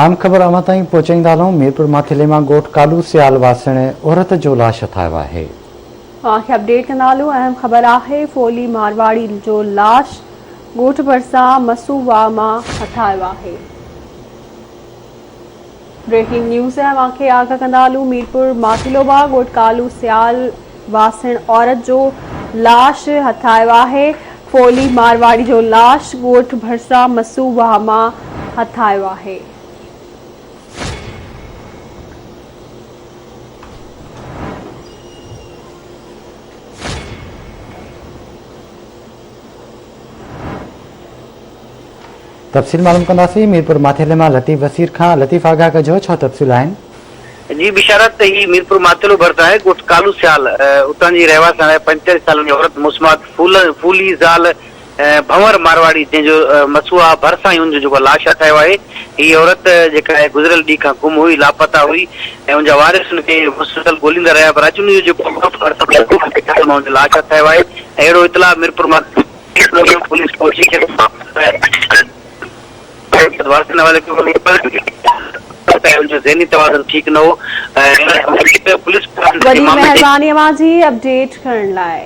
आम ख़बर अवां ताईं पहुचाईंदा हलूं। मीरपुर माथिलेमा ॻोठ कालू सियाल वासण औरत जो लाश हथायो आहे। अपडेट कंदा हलूं। अहम ख़बर आहे, फोली मारवाड़ी जो लाश ॻोठ भरिसां मसूवा मां हथायो आहे। ब्रेकिंग न्यूज़ है, अवांखे आगाह कंदा हलूं। मीरपुर माथिलोमा ॻोठ कालू सियाल वासण औरत जो लाश हथायो आहे। फोली मारवाड़ी जो लाश ॻोठ भरिसां मसूवा मां हथायो आहे। तफ़सील मालूम कंदासीं। मीरपुर माथिलेमा लतीफ़ वसीर खां। लतीफ़ आगाह कजो, छा तफ़सील आहिनि? जी बिशारत, ही मीरपुर माथिलो भरता है ॻोठ कालू सियाल उतां जी रहवासी आहे। 45 साल जी औरत मुस्मात फूली ज़ाल भंवर मारवाड़ी जंहिंजो मसूआ भरिसां ई हुनजो जेको लाश हथायो आहे। हीअ औरत जेका आहे गुज़िरियल ॾींहं खां गुम हुई, लापता हुई ऐं हुनजा वारिस हुनखे मुसलसल ॻोल्हींदा रहिया, पर अॼु हुनजो जेको लाश हथायो आहे। अहिड़ो इतला मीरपुर मां पुलिस पहुची ज़हनी तवाज़ुन ठीक न हो। वॾी महिरबानी अवां जी अपडेट करण लाइ।